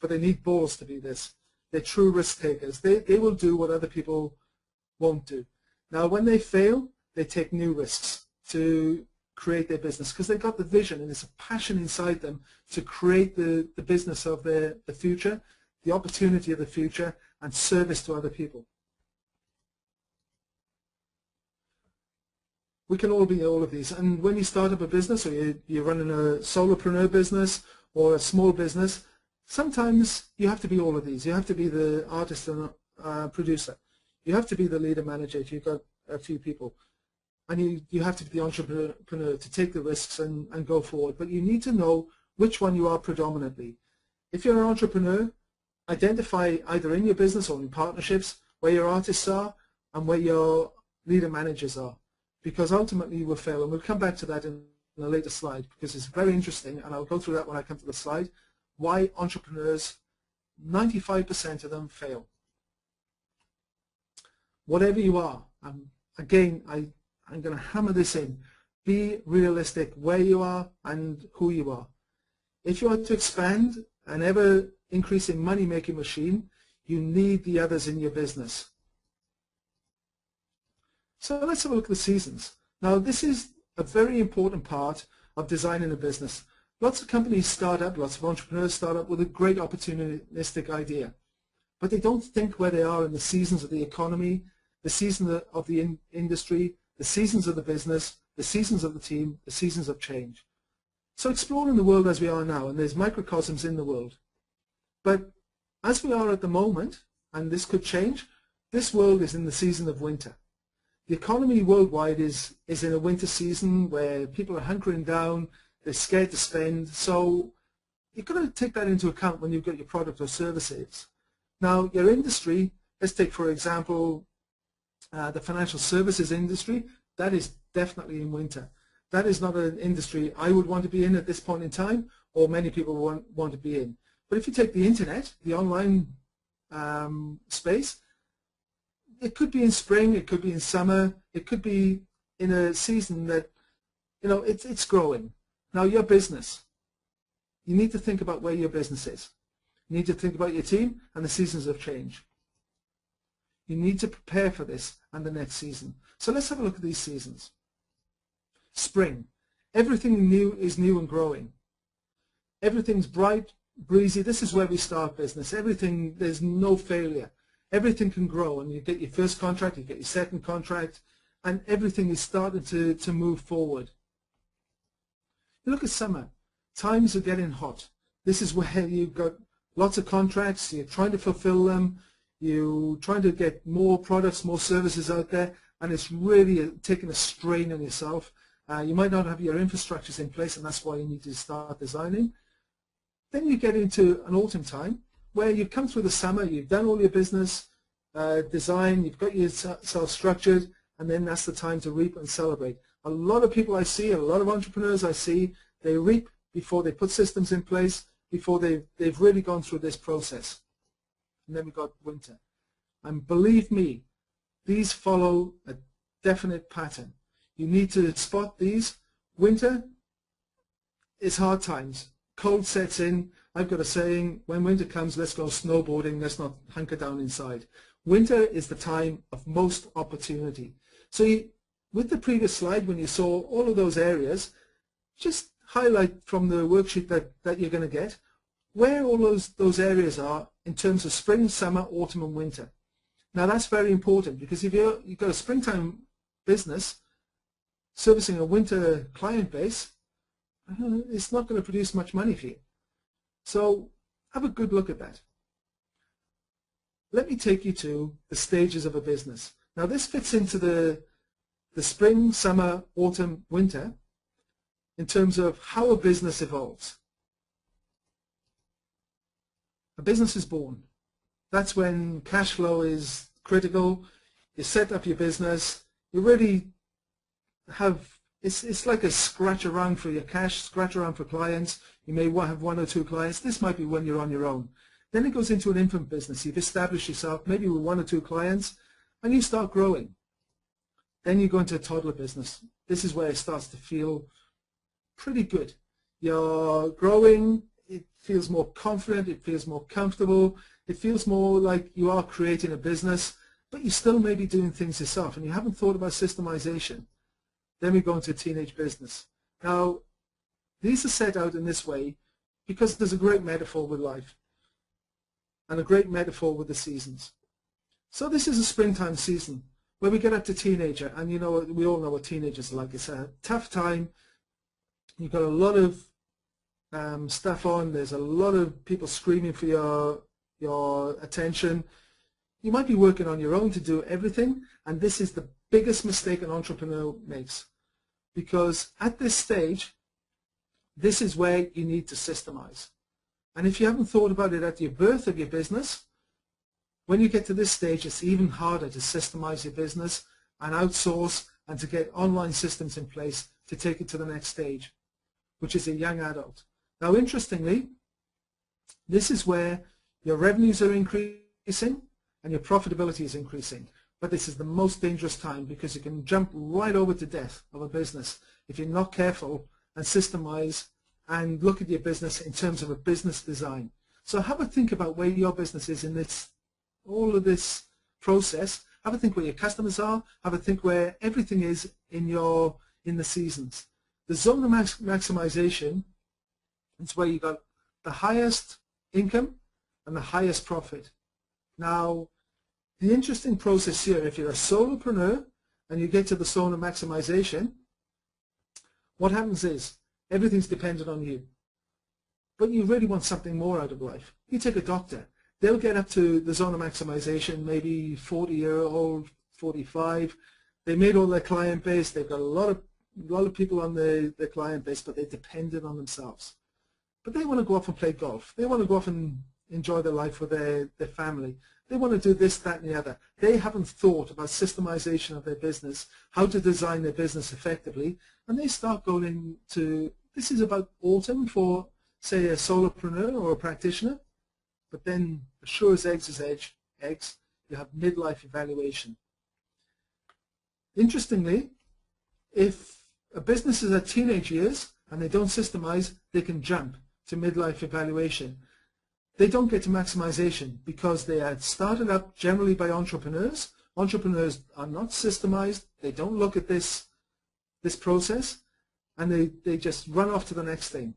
but they need balls to be this. They're true risk takers. They will do what other people won't do. Now, when they fail, they take new risks to create their business because they've got the vision and there's a passion inside them to create the business of the future, the opportunity of the future, and service to other people. We can all be all of these. And when you start up a business or you're running a solopreneur business or a small business, sometimes you have to be all of these. You have to be the artist and producer. You have to be the leader manager if you've got a few people. And you have to be the entrepreneur to take the risks and go forward. But you need to know which one you are predominantly. If you're an entrepreneur, identify either in your business or in partnerships where your artists are and where your leader managers are. Because ultimately you will fail. And we'll come back to that in a later slide because it's very interesting, and I'll go through that when I come to the slide, why entrepreneurs, 95% of them fail. Whatever you are, again, I'm going to hammer this in. Be realistic where you are and who you are. If you are to expand an ever-increasing money-making machine, you need the others in your business. So let's have a look at the seasons. Now, this is a very important part of designing a business. Lots of companies start up, lots of entrepreneurs start up with a great opportunistic idea. But they don't think where they are in the seasons of the economy, the season of the industry, the seasons of the business, the seasons of the team, the seasons of change. So exploring the world as we are now, and there's microcosms in the world. But as we are at the moment, and this could change, this world is in the season of winter. The economy worldwide is in a winter season where people are hunkering down, they're scared to spend, so you've got to take that into account when you've got your product or services. Now, your industry, let's take for example the financial services industry, that is definitely in winter. That is not an industry I would want to be in at this point in time, or many people want to be in. But if you take the internet, the online space, it could be in spring, it could be in summer, it could be in a season that, you know, it's growing. Now, your business, you need to think about where your business is. You need to think about your team and the seasons of change. You need to prepare for this and the next season. So let's have a look at these seasons. Spring. Everything new is new and growing. Everything's bright, breezy. This is where we start business. Everything, there's no failure. Everything can grow, and you get your first contract, you get your second contract, and everything is starting to move forward. You look at summer. Times are getting hot. This is where you've got lots of contracts, you're trying to fulfill them, you're trying to get more products, more services out there, and it's really taking a strain on yourself. You might not have your infrastructures in place, and that's why you need to start designing. Then you get into an autumn time, where you've come through the summer, you've done all your business design, you've got yourself structured, and then that's the time to reap and celebrate. A lot of people I see, a lot of entrepreneurs I see, they reap before they put systems in place, before they've really gone through this process. And then we've got winter. And believe me, these follow a definite pattern. You need to spot these. Winter is hard times. Cold sets in. I've got a saying, when winter comes, let's go snowboarding, let's not hunker down inside. Winter is the time of most opportunity. So with the previous slide, when you saw all of those areas, just highlight from the worksheet that you're going to get where all those areas are in terms of spring, summer, autumn, and winter. Now that's very important, because if you've got a springtime business servicing a winter client base, it's not going to produce much money for you. So have a good look at that. Let me take you to the stages of a business. Now this fits into the spring, summer, autumn, winter in terms of how a business evolves. A business is born. That's when cash flow is critical. You set up your business. You really have, it's like a scratch around for your cash, scratch around for clients. You may have one or two clients. This might be when you're on your own. Then it goes into an infant business. You've established yourself maybe with one or two clients, and you start growing. Then you go into a toddler business. This is where it starts to feel pretty good. You're growing, it feels more confident, it feels more comfortable, it feels more like you are creating a business, but you still may be doing things yourself and you haven't thought about systemization. Then we go into teenage business. Now, these are set out in this way because there's a great metaphor with life and a great metaphor with the seasons. So this is a springtime season where we get up to teenager, and you know, we all know what teenagers are like. It's a tough time. You've got a lot of stuff on. There's a lot of people screaming for your attention. You might be working on your own to do everything, and this is the biggest mistake an entrepreneur makes, because at this stage, this is where you need to systemize. And if you haven't thought about it at the birth of your business, when you get to this stage, it's even harder to systemize your business and outsource and to get online systems in place to take it to the next stage, which is a young adult. Now, interestingly, this is where your revenues are increasing and your profitability is increasing. But this is the most dangerous time because you can jump right over to death of a business if you're not careful and systemize and look at your business in terms of a business design. So have a think about where your business is in all of this process. Have a think where your customers are. Have a think where everything is in the seasons. The zone of maximization is where you got the highest income and the highest profit. Now, the interesting process here, if you're a solopreneur and you get to the zone of maximization, what happens is everything's dependent on you. But you really want something more out of life. You take a doctor. They'll get up to the zone of maximization, maybe 40-year-old, 45. They made all their client base. They've got a lot of people on their client base, but they're dependent on themselves. But they want to go off and play golf. They want to go off and enjoy their life with their family. They want to do this, that, and the other. They haven't thought about systemization of their business, how to design their business effectively, and they start going into, this is about autumn for, say, a solopreneur or a practitioner, but then as sure as eggs is eggs, you have midlife evaluation. Interestingly, if a business is at teenage years and they don't systemize, they can jump to midlife evaluation. They don't get to maximization because they are started up generally by entrepreneurs. Entrepreneurs are not systemized. They don't look at this process, and they just run off to the next thing,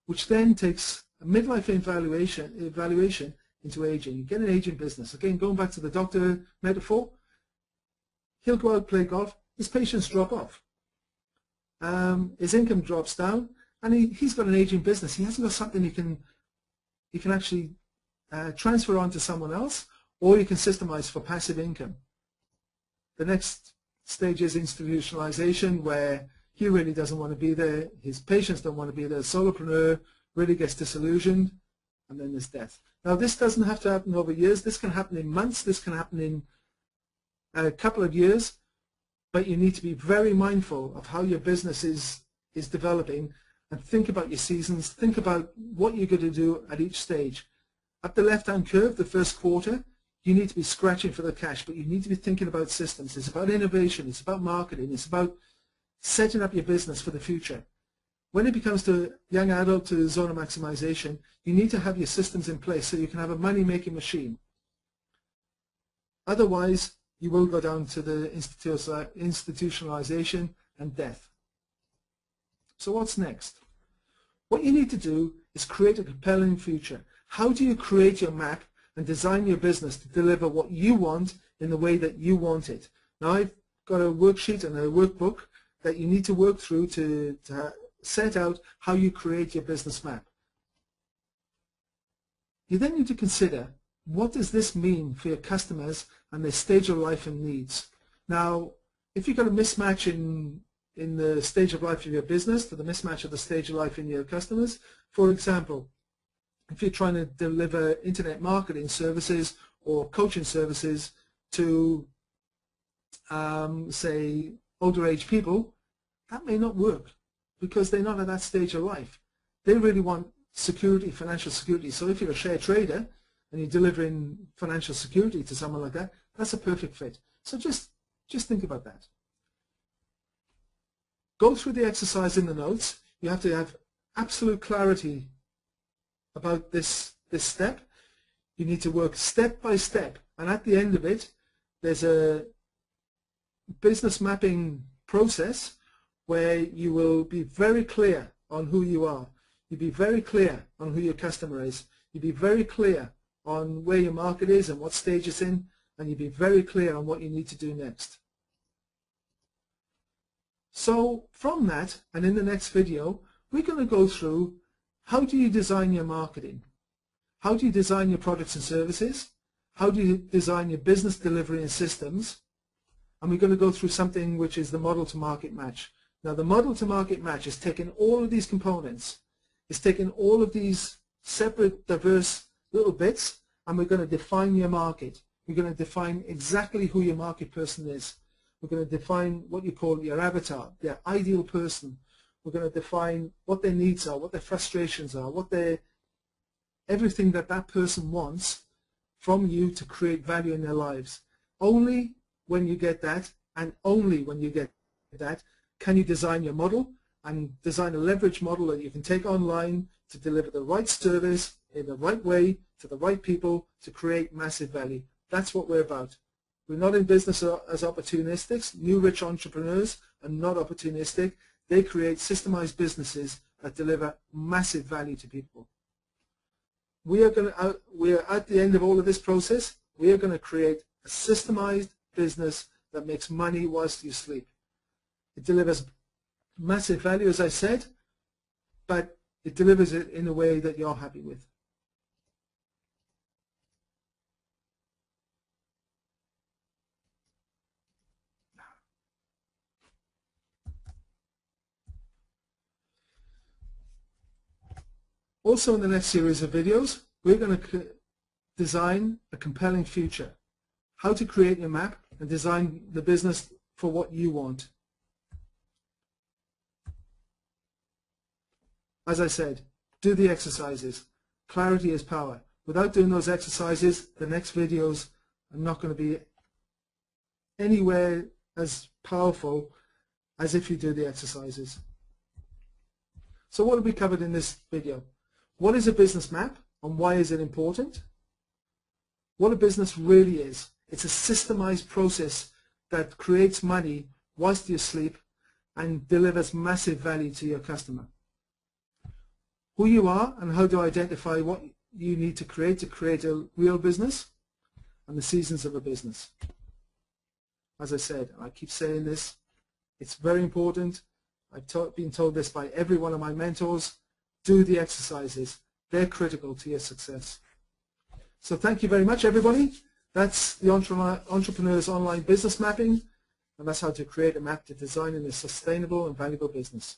which then takes a midlife evaluation into aging. You get an aging business. Again, going back to the doctor metaphor, he'll go out, play golf, his patients drop off. His income drops down, and he's got an aging business. He hasn't got something he can actually transfer on to someone else, or you can systemize for passive income. The next stage is institutionalization, where he really doesn't want to be there, his patients don't want to be there, solopreneur really gets disillusioned, and then there's death. Now, this doesn't have to happen over years. This can happen in months. This can happen in a couple of years, but you need to be very mindful of how your business is developing, and think about your seasons. Think about what you're going to do at each stage. At the left-hand curve, the first quarter, you need to be scratching for the cash, but you need to be thinking about systems. It's about innovation. It's about marketing. It's about setting up your business for the future. When it becomes to young adult, to zone of maximization, you need to have your systems in place so you can have a money-making machine. Otherwise, you will go down to the institutionalization and death. So what's next? What you need to do is create a compelling future. How do you create your map and design your business to deliver what you want in the way that you want it? Now, I've got a worksheet and a workbook that you need to work through to set out how you create your business map. You then need to consider, what does this mean for your customers and their stage of life and needs? Now, if you've got a mismatch in the stage of life of your business to the mismatch of the stage of life in your customers, for example, if you're trying to deliver internet marketing services or coaching services to, say, older age people, that may not work because they're not at that stage of life. They really want security, financial security. So if you're a share trader and you're delivering financial security to someone like that, that's a perfect fit. So just think about that. Go through the exercise in the notes. You have to have absolute clarity about this step. You need to work step by step, and at the end of it there's a business mapping process where you will be very clear on who you are. You'll be very clear on who your customer is. You'll be very clear on where your market is and what stage it's in, and you'll be very clear on what you need to do next. So from that, and in the next video, we're going to go through how do you design your marketing, how do you design your products and services, how do you design your business delivery and systems, and we're going to go through something which is the model to market match. Now the model to market match is taking all of these components, it's taking all of these separate diverse little bits, and we're going to define your market. We're going to define exactly who your market person is. We're going to define what you call your avatar, their ideal person. We're going to define what their needs are, what their frustrations are, everything that that person wants from you to create value in their lives. Only when you get that, and only when you get that, can you design your model and design a leverage model that you can take online to deliver the right service in the right way to the right people to create massive value. That's what we're about. We're not in business as opportunistics. New rich entrepreneurs are not opportunistic. They create systemized businesses that deliver massive value to people. We are at the end of all of this process. We are going to create a systemized business that makes money whilst you sleep. It delivers massive value, as I said, but it delivers it in a way that you're happy with. Also in the next series of videos, we're going to design a compelling future. How to create your map and design the business for what you want. As I said, do the exercises. Clarity is power. Without doing those exercises, the next videos are not going to be anywhere as powerful as if you do the exercises. So what have we covered in this video? What is a business map and why is it important? What a business really is. It's a systemized process that creates money whilst you sleep and delivers massive value to your customer. Who you are and how to identify what you need to create a real business, and the seasons of a business. As I said, I keep saying this, it's very important. I've been told this by every one of my mentors. Do the exercises. They're critical to your success. So thank you very much, everybody. That's the Entrepreneur's Online Business Mapping, and that's how to create a map to design in a sustainable and valuable business.